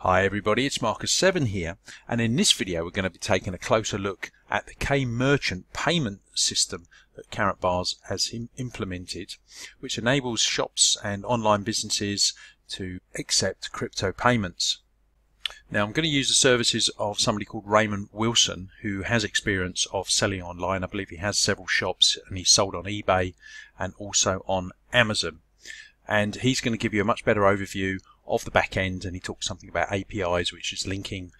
Hi everybody, it's Marcus7 here, and in this video we're going to be taking a closer look at the K-Merchant payment system that Karatbars has implemented, which enables shops and online businesses to accept crypto payments. Now I'm going to use the services of somebody called Raymond Wilson, who has experience of selling online. I believe he has several shops and he's sold on eBay and also on Amazon. And he's going to give you a much better overview of the back end, and he talks something about APIs, which is linking,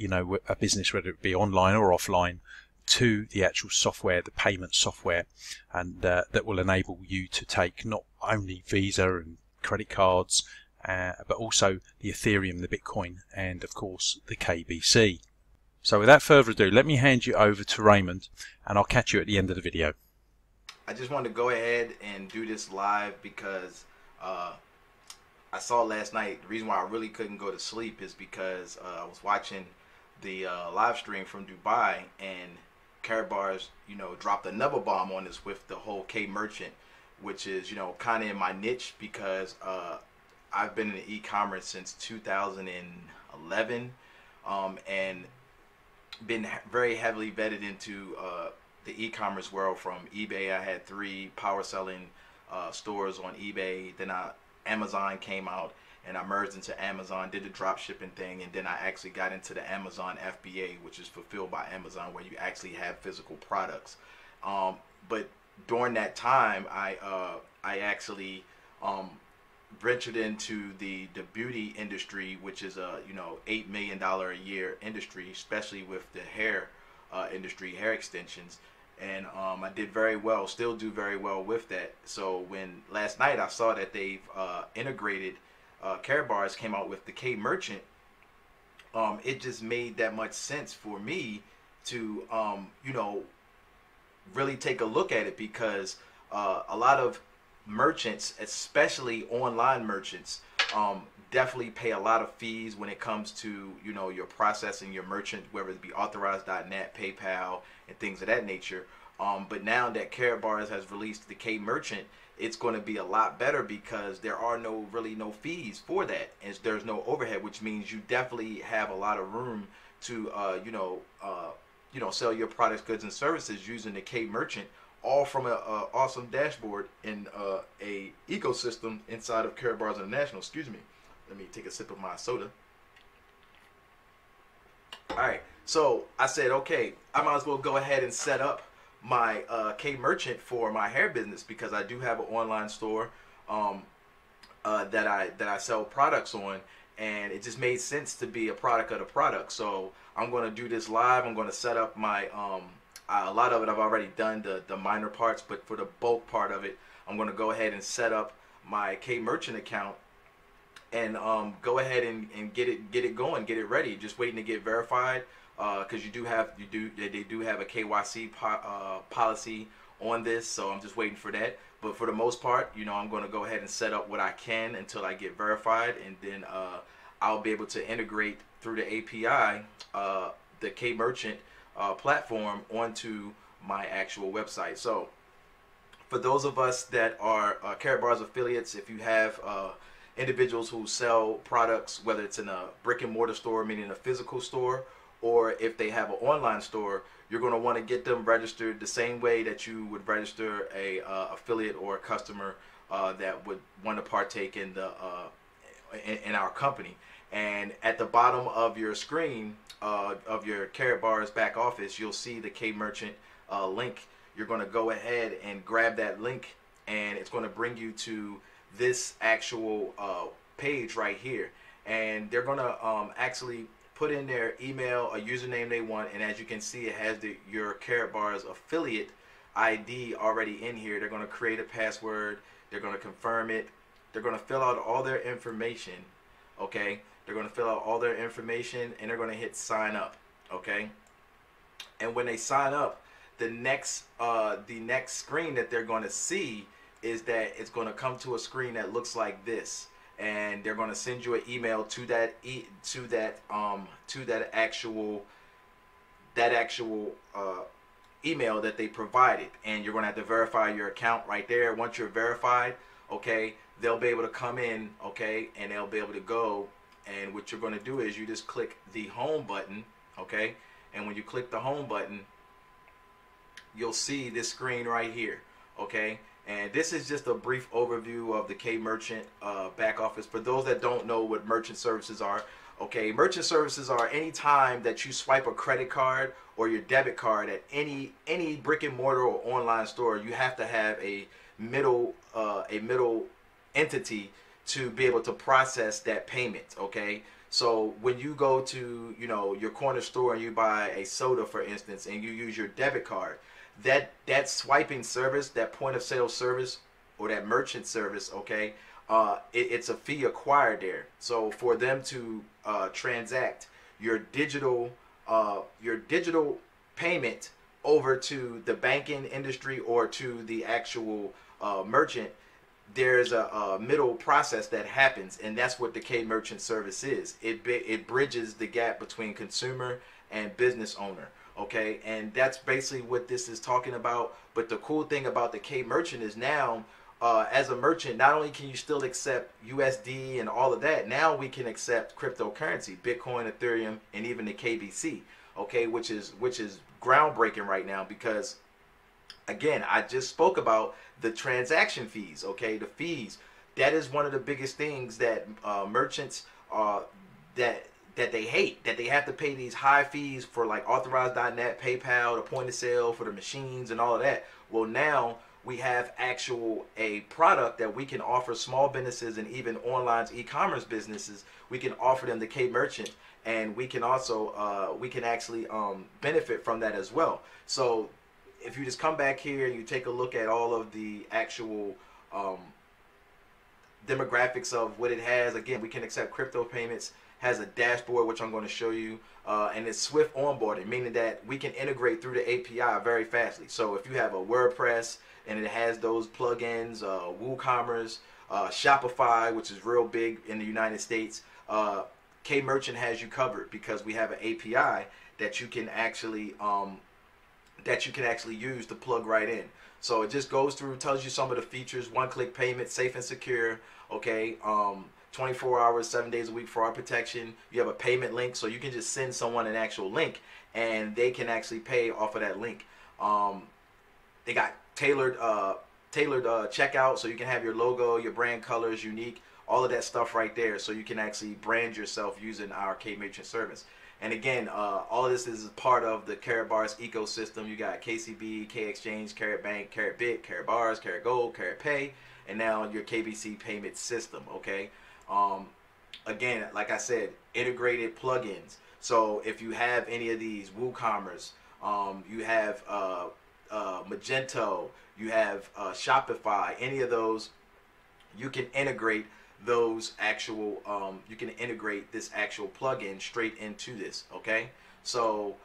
a business, whether it be online or offline, to the actual software, the payment software, and that will enable you to take not only Visa and credit cards, but also the Ethereum, the Bitcoin, and of course the KBC. So without further ado, let me hand you over to Raymond, and I'll catch you at the end of the video. I just wanted to go ahead and do this live because I saw last night, the reason why I really couldn't go to sleep is because I was watching the live stream from Dubai, and Karatbars, dropped another bomb on us with the whole K-Merchant, which is, kind of in my niche because I've been in e-commerce since 2011 and been very heavily vetted into the e-commerce world. From eBay, I had 3 power selling stores on eBay. Then Amazon came out and I merged into Amazon, did the drop shipping thing, and then I actually got into the Amazon FBA, which is fulfilled by Amazon, where you actually have physical products. But during that time, I actually ventured into the beauty industry, which is a $8 million a year industry, especially with the hair industry, hair extensions. And I did very well, still do very well with that. So when last night I saw that they've integrated, Karatbars came out with the K-Merchant, it just made that much sense for me to, really take a look at it, because a lot of merchants, especially online merchants, definitely pay a lot of fees when it comes to your processing your merchant, whether it be authorized.net, PayPal, and things of that nature. But now that Karatbars has released the K-Merchant, it's going to be a lot better because there are really no fees for that, and there's no overhead, which means you definitely have a lot of room to sell your products, goods, and services using the K-Merchant, all from an awesome dashboard in a ecosystem inside of Karatbars International. Excuse me. Let me take a sip of my soda. Alright, so I said, okay, I might as well go ahead and set up my K-Merchant for my hair business, because I do have an online store that I sell products on, and it just made sense to be a product of the product. So I'm going to do this live. I'm going to set up my, a lot of it I've already done, the minor parts, but for the bulk part of it, I'm going to go ahead and set up my K-Merchant account and go ahead and get it going, get it ready. Just waiting to get verified, because they do have a KYC policy on this, so I'm just waiting for that. But for the most part, I'm going to go ahead and set up what I can until I get verified, and then I'll be able to integrate through the API the K-Merchant platform onto my actual website. So for those of us that are Karatbars affiliates, if you have individuals who sell products, whether it's in a brick and mortar store, meaning a physical store, or if they have an online store, you're going to want to get them registered the same way that you would register a affiliate or a customer that would want to partake in the in our company. And at the bottom of your screen of your Karatbars back office, you'll see the K-Merchant link. You're going to go ahead and grab that link, and it's going to bring you to this actual page right here, and they're going to actually put in their email, a username they want, and as you can see, it has your Karatbars affiliate ID already in here. They're going to create a password, they're going to confirm it, they're going to fill out all their information. Okay, they're going to fill out all their information, and they're going to hit sign up. Okay, and when they sign up, the next screen that they're going to see is that it's going to come to a screen that looks like this, and they're going to send you an email to that actual email that they provided, and you're going to have to verify your account right there. Once you're verified, okay, they'll be able to come in, okay, and they'll be able to go And what you're going to do is you just click the home button, okay? And when you click the home button, you'll see this screen right here, okay? And this is just a brief overview of the K Merchant back office. For those that don't know what merchant services are, okay, merchant services are any time that you swipe a credit card or your debit card at any brick and mortar or online store, you have to have a middle entity to be able to process that payment, okay? So when you go to, you know, your corner store and you buy a soda, for instance, and you use your debit card, that swiping service, that point of sale service, or that merchant service, okay, it's a fee acquired there. So for them to transact your digital payment over to the banking industry or to the actual merchant, there's a middle process that happens, and that's what the K Merchant service is. It bridges the gap between consumer and business owner. Okay, and that's basically what this is talking about. But the cool thing about the K Merchant is now, as a merchant, not only can you still accept USD and all of that, now we can accept cryptocurrency, Bitcoin, Ethereum, and even the KBC. Okay, which is groundbreaking right now, because again, I just spoke about the transaction fees. Okay, the fees. That is one of the biggest things that merchants that they hate, that they have to pay these high fees for, like authorized.net, PayPal, the point of sale for the machines and all of that. Well, now we have a product that we can offer small businesses and even online e-commerce businesses. We can offer them the K Merchant, and we can also we can actually benefit from that as well. So if you just come back here and you take a look at all of the actual demographics of what it has, again, we can accept crypto payments, has a dashboard, which I'm going to show you, and it's swift onboarding, meaning that we can integrate through the API very fastly. So if you have a WordPress and it has those plugins, WooCommerce, Shopify, which is real big in the United States, K Merchant has you covered, because we have an API that you can actually use to plug right in. So it just goes through, tells you some of the features: one-click payment, safe and secure. Okay. 24 hours, 7 days a week, fraud protection. You have a payment link, so you can just send someone an actual link and they can actually pay off of that link. They got tailored checkout, so you can have your logo, your brand colors unique, all of that stuff right there, so you can actually brand yourself using our K Merchant service. And again, all of this is part of the Karatbars ecosystem. You got KCB, K Exchange, Karat Bank, Karat Bit, Karatbars, Karat Gold, Karat Pay, and now your KBC payment system. Okay. Again, like I said, integrated plugins. So if you have any of these, WooCommerce, you have Magento, you have Shopify, any of those, you can integrate those actual, you can integrate this actual plugin straight into this. Okay, so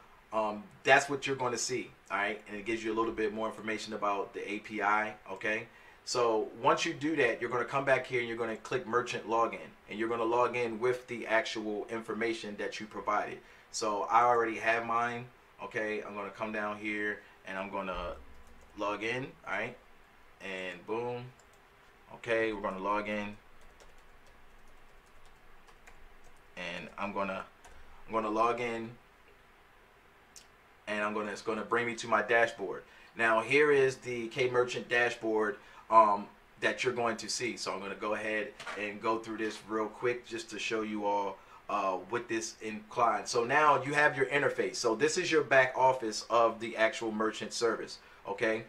that's what you're going to see. All right, and it gives you a little bit more information about the API. Okay. So once you do that, you're going to come back here and you're going to click Merchant Login, and you're going to log in with the actual information that you provided. So I already have mine. Okay, I'm going to come down here and I'm going to log in. All right, and boom. Okay, we're going to log in, and I'm going to log in, and it's going to bring me to my dashboard. Now here is the K Merchant dashboard that you're going to see. So I'm going to go ahead and go through this real quick just to show you all what this includes. So now you have your interface. So this is your back office of the actual merchant service. Okay.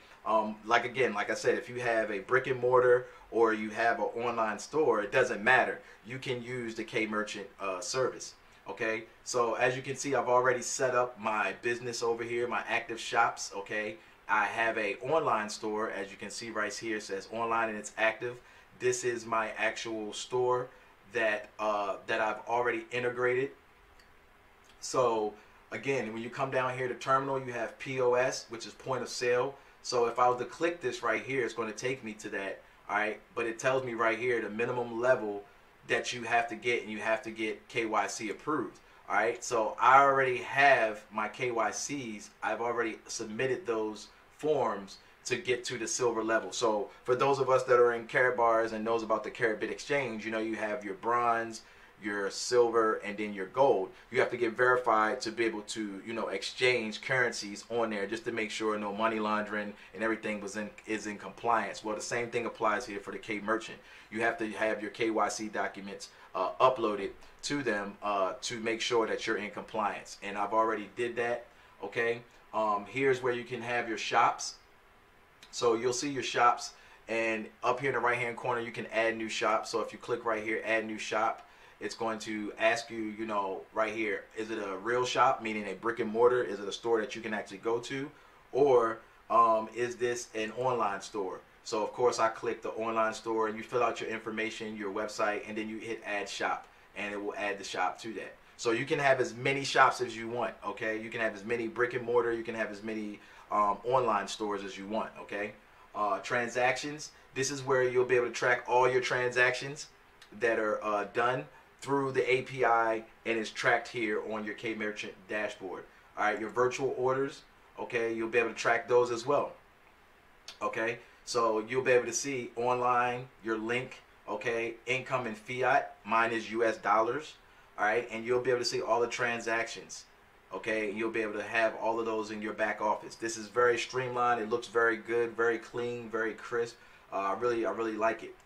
Like I said, if you have a brick and mortar or you have an online store, it doesn't matter. You can use the K Merchant service. Okay. So as you can see, I've already set up my business over here, my active shops. Okay. I have a online store, as you can see right here. It says online and it's active. This is my actual store that I've already integrated. So again, when you come down here to terminal, you have POS, which is point of sale. So if I was to click this right here, it's going to take me to that. All right, but it tells me right here the minimum level that you have to get, and you have to get KYC approved. All right, so I already have my KYCs. I've already submitted those forms to get to the silver level. So for those of us that are in Karatbars and knows about the Karat Bit exchange, you know, you have your bronze, your silver, and then your gold. You have to get verified to be able to, you know, exchange currencies on there, just to make sure no money laundering and everything is in compliance. Well, the same thing applies here for the K Merchant. You have to have your KYC documents uploaded to them to make sure that you're in compliance. And I've already did that. Okay. Here's where you can have your shops. So you'll see your shops, and up here in the right hand corner you can add new shops. So if you click right here, add new shop, it's going to ask you, you know, right here, is it a real shop, meaning a brick and mortar? Is it a store that you can actually go to, or is this an online store? So of course I click the online store, and you fill out your information, your website, and then you hit add shop, and it will add the shop to that. So you can have as many shops as you want. Okay, you can have as many brick and mortar, you can have as many online stores as you want. Okay, transactions, this is where you'll be able to track all your transactions that are done through the API, and it's tracked here on your K Merchant dashboard. All right, your virtual orders, okay, you'll be able to track those as well. Okay, so you'll be able to see online your link, okay, income in fiat, mine is US dollars. All right, and you'll be able to see all the transactions. Okay, you'll be able to have all of those in your back office. This is very streamlined. It looks very good, very clean, very crisp. I really like it.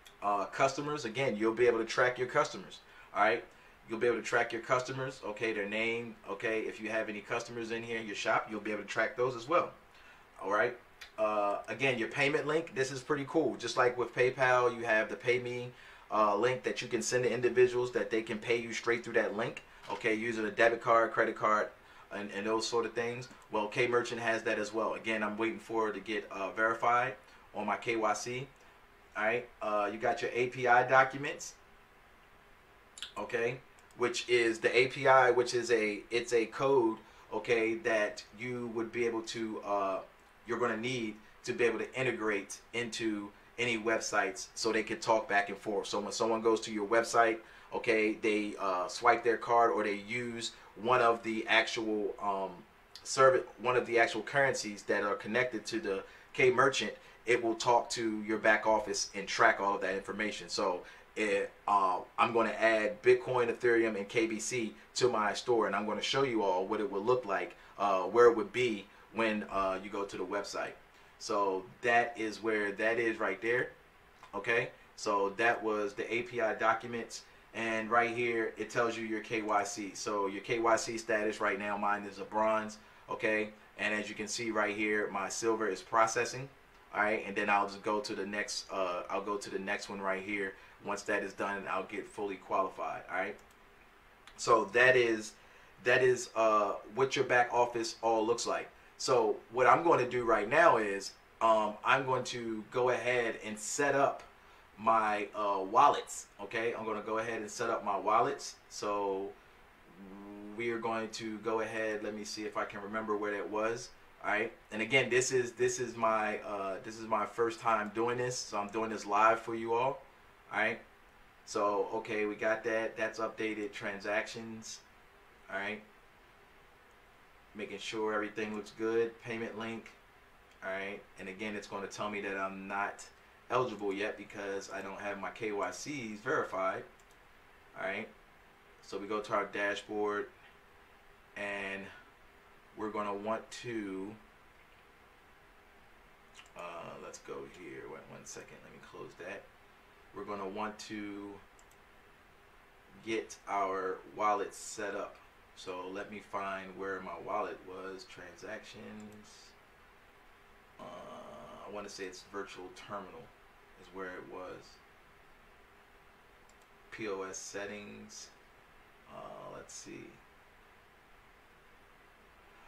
Customers, again, you'll be able to track your customers. All right, you'll be able to track your customers. Okay, their name. Okay, if you have any customers in here in your shop, you'll be able to track those as well. All right. Again, your payment link. This is pretty cool. Just like with PayPal, you have the Pay Me link that you can send to individuals that they can pay you straight through that link. Okay, using a debit card, credit card, and those sort of things. Well, K Merchant has that as well. Again, I'm waiting for it to get verified on my KYC. All right, you got your API documents. Okay, which is the API, which is it's a code. Okay, that you would be able to you're going to need to be able to integrate into any websites, so they can talk back and forth. So when someone goes to your website, okay, they swipe their card, or they use one of the actual currencies that are connected to the K Merchant, it will talk to your back office and track all of that information. So I'm going to add Bitcoin, Ethereum, and KBC to my store, and I'm going to show you all what it would look like, where it would be when you go to the website. So that is where that is right there. Okay, so that was the API documents, and right here it tells you your KYC. So your KYC status right now, mine is a bronze. Okay, and as you can see right here, my silver is processing. All right, and then I'll just go to the next I'll go to the next one right here. Once that is done, I'll get fully qualified. All right, so that is what your back office all looks like. So what I'm going to do right now is I'm going to go ahead and set up my wallets. Okay, I'm going to go ahead and set up my wallets. So we are going to go ahead. Let me see if I can remember where that was. All right, and again, this is my first time doing this, so I'm doing this live for you all. All right, so okay, we got that. That's updated transactions. All right. Making sure everything looks good. Payment link. All right, and again, it's going to tell me that I'm not eligible yet because I don't have my KYCs verified. All right, so we go to our dashboard, and we're going to want to let's go here. Wait 1 second, let me close that. We're going to want to get our wallet set up. So let me find where my wallet was. Transactions. I want to say it's virtual terminal is where it was. POS settings. Let's see.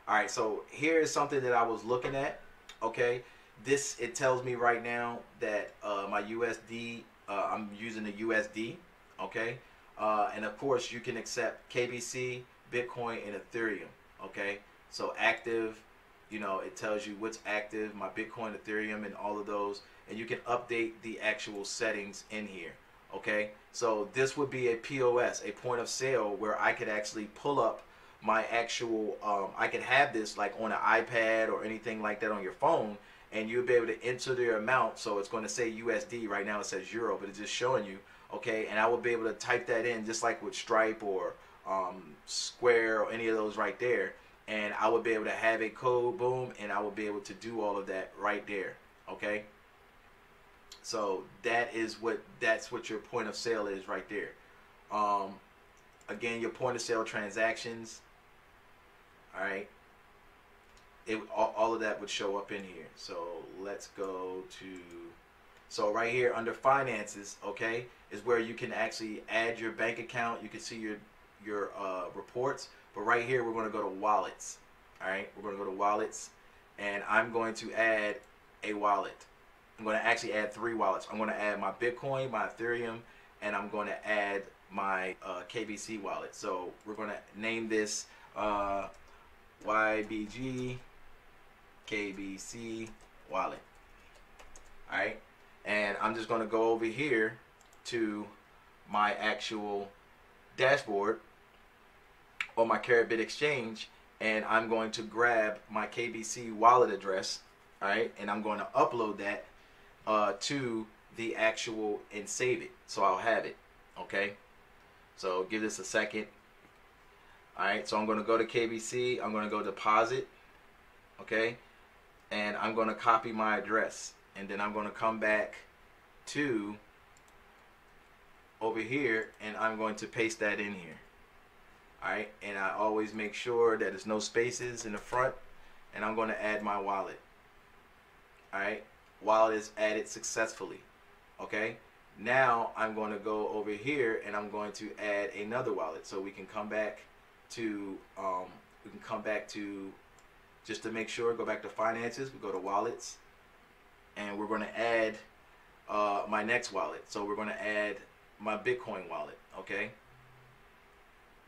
All right, so here is something that I was looking at. Okay, it tells me right now that my USD, I'm using the USD. Okay, and of course you can accept KBC, Bitcoin, and Ethereum. Okay, so active, you know, it tells you what's active, my Bitcoin, Ethereum, and all of those, and you can update the actual settings in here. Okay, so this would be a POS, a point of sale, where I could actually pull up my actual I could have this like on an iPad or anything like that on your phone, and you'll be able to enter the amount. So it's going to say USD right now, it says euro, but it's just showing you, okay, and I will be able to type that in just like with Stripe or Square or any of those right there, and I would be able to have a code, boom, and I would be able to do all of that right there, okay. So that's what your point of sale is right there. Again, your point of sale transactions, all right, all of that would show up in here. So let's go to, so right here under finances, okay, is where you can actually add your bank account. You can see your reports, but right here we're going to go to wallets. All right, we're going to go to wallets, and I'm going to add a wallet. I'm going to actually add 3 wallets. I'm going to add my Bitcoin, my Ethereum, and I'm going to add my KBC wallet. So we're going to name this YBG KBC wallet. All right, and I'm just going to go over here to my actual dashboard on my Carrot Exchange, and I'm going to grab my KBC wallet address, all right, and I'm going to upload that to the actual and save it, so I'll have it, okay. So give this a second. All right, so I'm going to go to KBC, I'm going to go deposit, okay, and I'm going to copy my address, and then I'm going to come back to over here, and I'm going to paste that in here. All right, and I always make sure that there's no spaces in the front, and I'm going to add my wallet. All right, wallet is added successfully. Okay, now I'm going to go over here, and I'm going to add another wallet, so we can come back to just to make sure, go back to finances, we go to wallets, and we're going to add my next wallet. So we're going to add my Bitcoin wallet. Okay,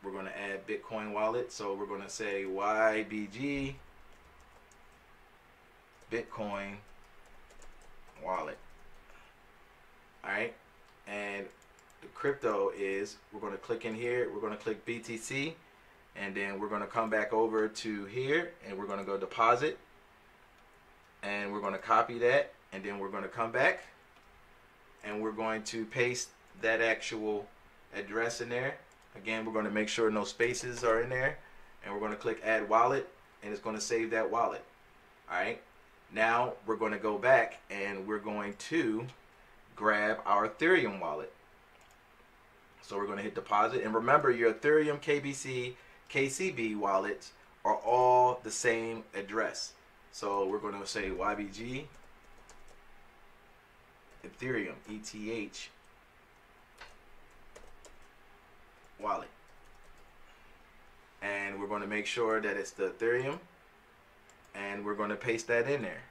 we're going to add Bitcoin wallet, so we're going to say YBG Bitcoin wallet. All right, and the crypto is, we're going to click in here, we're going to click BTC, and then we're going to come back over to here, and we're going to go deposit, and we're going to copy that, and then we're going to come back, and we're going to paste that actual address in there. Again, we're going to make sure no spaces are in there, and we're going to click add wallet, and it's going to save that wallet. All right, now we're going to go back, and we're going to grab our Ethereum wallet. So we're going to hit deposit, and remember, your Ethereum, KBC, KCB wallets are all the same address. So we're going to say YBG Ethereum ETH wallet, and we're going to make sure that it's the Ethereum, and we're going to paste that in there.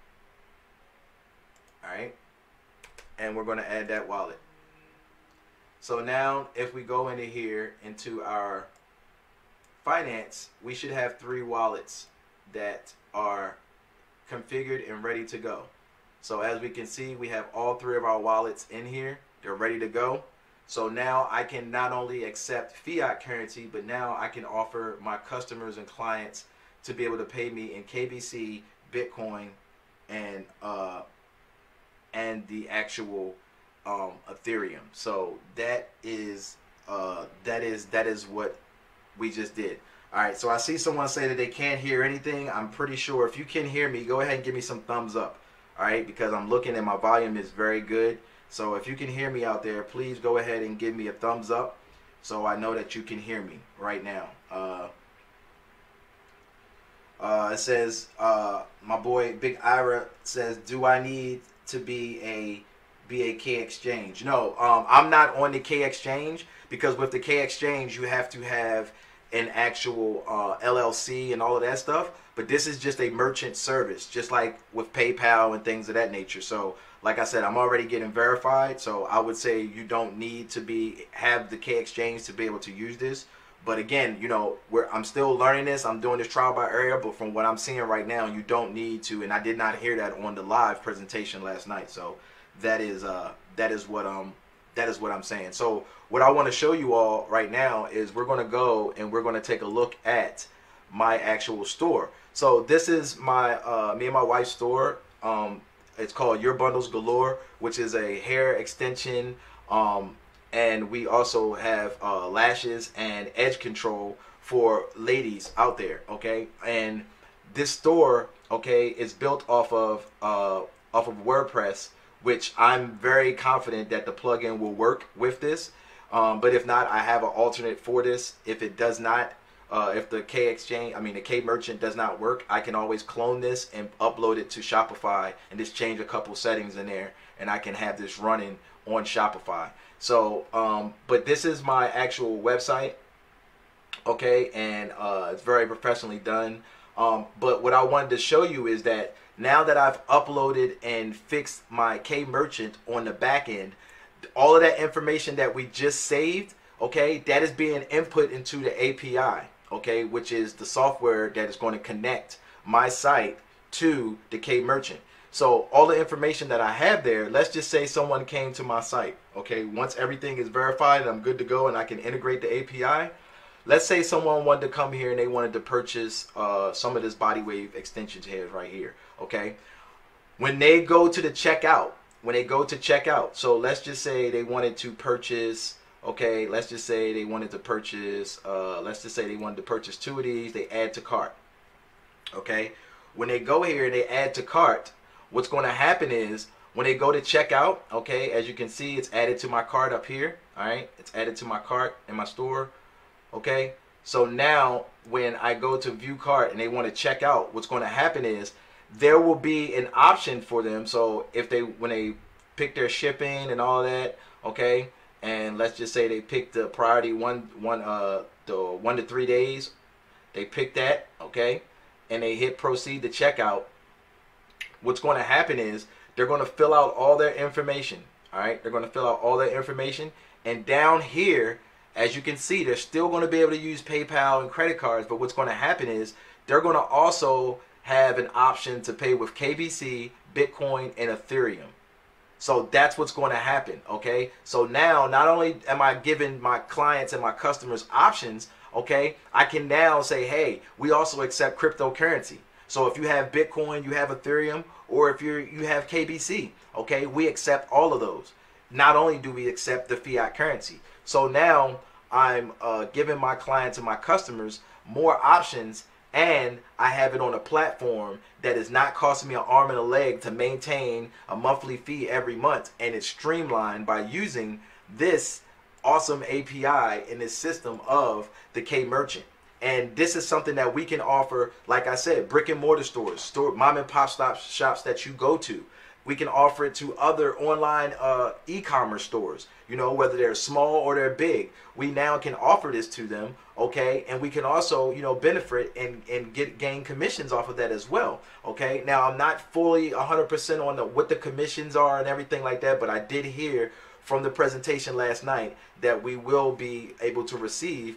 All right, and we're going to add that wallet. So now if we go into here into our finance, we should have 3 wallets that are configured and ready to go. So as we can see, we have all 3 of our wallets in here. They're ready to go. So now I can not only accept fiat currency, but now I can offer my customers and clients to be able to pay me in KBC, Bitcoin, and the actual Ethereum. So that is what we just did. All right, so I see someone say that they can't hear anything. I'm pretty sure if you can hear me, go ahead and give me some thumbs up. All right, because I'm looking and my volume is very good. So if you can hear me out there, please go ahead and give me a thumbs up so I know that you can hear me right now. It says, my boy Big Ira says, do I need to be a K exchange? No, I'm not on the K exchange, because with the K exchange you have to have an actual LLC and all of that stuff. But this is just a merchant service, just like with PayPal and things of that nature. So like I said, I'm already getting verified, so I would say you don't need to have the K exchange to be able to use this. But again, you know, I'm still learning this. I'm doing this trial by area, but from what I'm seeing right now, you don't need to. And I did not hear that on the live presentation last night. So that is what I'm saying. So what I want to show you all right now is we're going to go and we're going to take a look at my actual store. So this is my me and my wife's store. It's called Your Bundles Galore, which is a hair extension and we also have lashes and edge control for ladies out there. Okay, and this store, okay, is built off of WordPress, which I'm very confident that the plugin will work with this. But if not, I have an alternate for this. If it does not, if the the K merchant does not work, I can always clone this and upload it to Shopify and just change a couple settings in there, and I can have this running on Shopify. So, but this is my actual website, okay, and it's very professionally done. But what I wanted to show you is that now that I've uploaded and fixed my K merchant on the back end, all of that information that we just saved, okay, that is being input into the API, okay, which is the software that is going to connect my site to the K merchant. So all the information that I have there, let's just say someone came to my site, okay, once everything is verified and I'm good to go and I can integrate the API, let's say someone wanted to come here and they wanted to purchase some of this body wave extensions here right here, okay. When they go to the checkout, so let's just say they wanted to purchase, okay, let's just say they wanted to purchase 2 of these, they add to cart, okay. When they go here and they add to cart, what's going to happen is when they go to checkout, okay, as you can see, it's added to my cart up here, all right, it's added to my cart in my store, okay. So now when I go to view cart and they want to check out, what's going to happen is there will be an option for them. So if when they pick their shipping and all that, okay, and let's just say they pick the priority the 1 to 3 days, they pick that, okay, and they hit proceed to checkout. What's going to happen is they're going to fill out all their information, all right, they're going to fill out all their information, and down here, as you can see, they're still going to be able to use PayPal and credit cards, but what's going to happen is they're going to also have an option to pay with KBC, Bitcoin, and Ethereum. So that's what's going to happen, okay? So now, not only am I giving my clients and my customers options, okay, I can now say, hey, we also accept cryptocurrency. So if you have Bitcoin, you have Ethereum, or if you have KBC, okay, we accept all of those. Not only do we accept the fiat currency. So now I'm giving my clients and my customers more options, and I have it on a platform that is not costing me an arm and a leg to maintain a monthly fee every month, and it's streamlined by using this awesome API in this system of the K merchant. And this is something that we can offer, like I said, brick and mortar stores, mom and pop shops that you go to. We can offer it to other online e-commerce stores, you know, whether they're small or they're big. We now can offer this to them, okay, and we can also, you know, benefit and gain commissions off of that as well, okay. Now, I'm not fully 100% on what the commissions are and everything like that, but I did hear from the presentation last night that we will be able to receive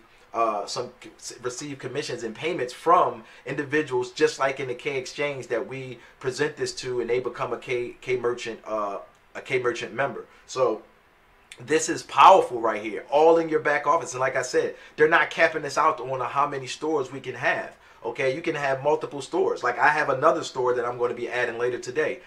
commissions and payments from individuals, just like in the K exchange that we present this to, and they become a K merchant member. So this is powerful right here, all in your back office. And like I said, they're not capping this out on how many stores we can have. Okay, you can have multiple stores. Like I have another store that I'm going to be adding later today.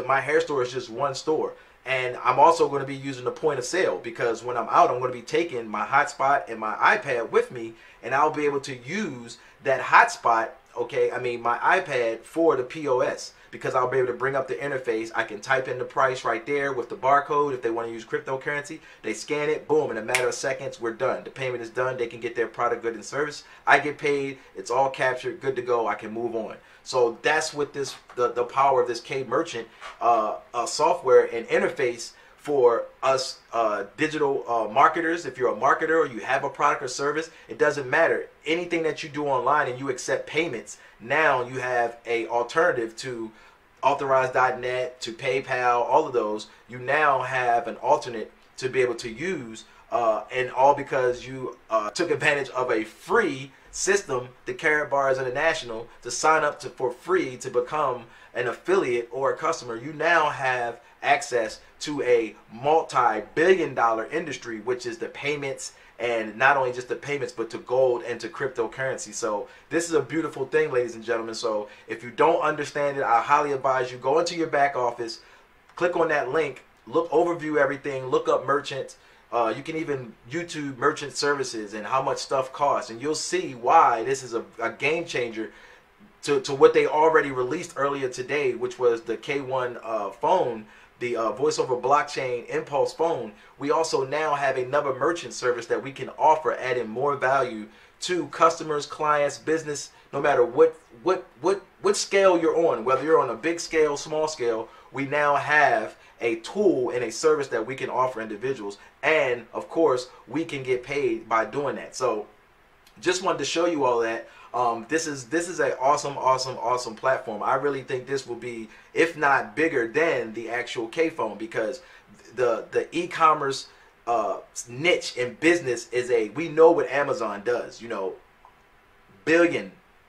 My hair store is just one store. And I'm also going to be using the point of sale, because when I'm out, I'm going to be taking my hotspot and my iPad with me, and I'll be able to use that hotspot, okay, my iPad for the POS, because I'll be able to bring up the interface. I can type in the price right there with the barcode. If they want to use cryptocurrency, they scan it, boom, in a matter of seconds, we're done. The payment is done. They can get their product, good, and service. I get paid. It's all captured, good to go. I can move on. So that's what this the power of this K merchant software and interface for us digital marketers. If you're a marketer or you have a product or service, it doesn't matter. Anything that you do online and you accept payments, now you have a alternative to authorized.net, to PayPal, all of those. You now have an alternate to be able to use, and all because you took advantage of a free system, the Carrot Bars International, to sign up for free to become an affiliate or a customer. You now have access to a multi-billion-dollar industry, which is the payments, and not only just the payments, but to gold and to cryptocurrency. So this is a beautiful thing, ladies and gentlemen. So if you don't understand it, I highly advise you go into your back office, click on that link, overview everything, look up merchants, You can even YouTube merchant services and how much stuff costs, and you'll see why this is a game changer to what they already released earlier today, which was the K1 phone, the voice over blockchain impulse phone. We also now have another merchant service that we can offer, adding more value to customers, clients, business, no matter what scale you're on, whether you're on a big scale, small scale. We now have a tool and a service that we can offer individuals, and of course we can get paid by doing that. So just wanted to show you all that. This is an awesome platform. I really think this will be, if not bigger than the actual K phone, because the e-commerce niche in business is we know what Amazon does, you know,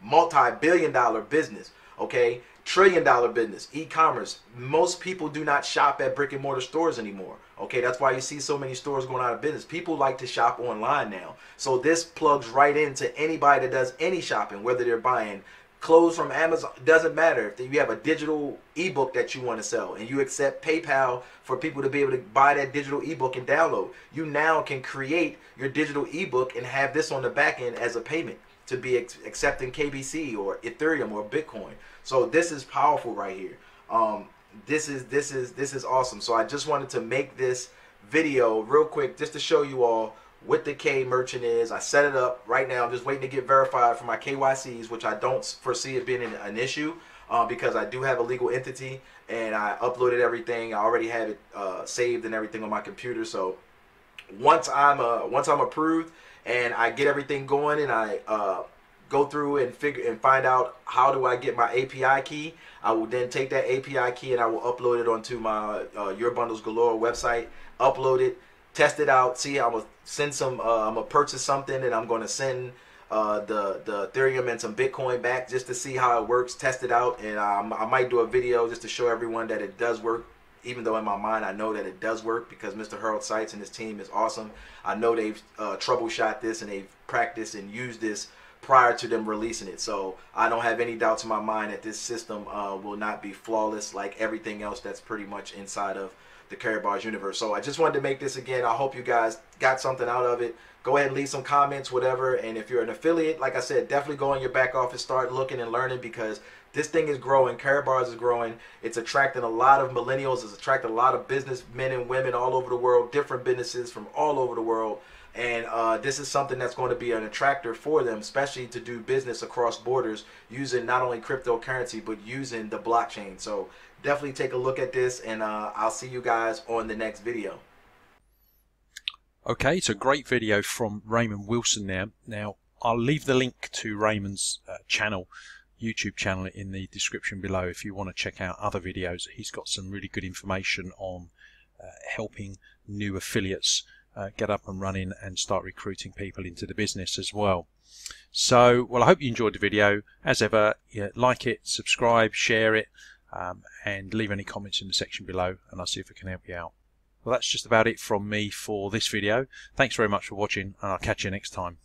multi-billion-dollar business, okay, trillion-dollar business, e-commerce. Most people do not shop at brick and mortar stores anymore. Okay, that's why you see so many stores going out of business. People like to shop online now. So this plugs right into anybody that does any shopping, whether they're buying clothes from Amazon. Doesn't matter if you have a digital ebook that you want to sell and you accept PayPal for people to be able to buy that digital ebook and download. You now can create your digital ebook and have this on the back end as a payment to be accepting KBC or Ethereum or Bitcoin. So this is powerful right here. This is awesome. So I just wanted to make this video real quick just to show you all what the K merchant is. I set it up right now. I'm just waiting to get verified for my KYCs, which I don't foresee it being an issue because I do have a legal entity and I uploaded everything. I already have it saved and everything on my computer. So once I'm approved and I get everything going and I go through and find out how do I get my API key, I will then take that API key and I will upload it onto my Your Bundles Galore website, upload it, test it out, see, I'm gonna send some, I'm gonna purchase something and I'm gonna send the Ethereum and some Bitcoin back just to see how it works, test it out, and I might do a video just to show everyone that it does work, even though in my mind I know that it does work because Mr. Harold Seitz and his team is awesome. I know they've troubleshot this and they've practiced and used this prior to them releasing it, so I don't have any doubts in my mind that this system will not be flawless like everything else that's pretty much inside of the Karatbars universe. So I just wanted to make this again. I hope you guys got something out of it. Go ahead and leave some comments, whatever, and if you're an affiliate, like I said, definitely go in your back office, start looking and learning, because this thing is growing. Karatbars is growing. It's attracting a lot of millennials. It's attracting a lot of businessmen and women all over the world, different businesses from all over the world. And this is something that's going to be an attractor for them, especially to do business across borders using not only cryptocurrency, but using the blockchain. So definitely take a look at this, and I'll see you guys on the next video. Okay, it's a great video from Raymond Wilson there. Now, I'll leave the link to Raymond's YouTube channel in the description below if you want to check out other videos. He's got some really good information on helping new affiliates get up and running and start recruiting people into the business as well. So, well, I hope you enjoyed the video. As ever, like it, subscribe, share it, and leave any comments in the section below, and I'll see if I can help you out. Well, that's just about it from me for this video. Thanks very much for watching, and I'll catch you next time.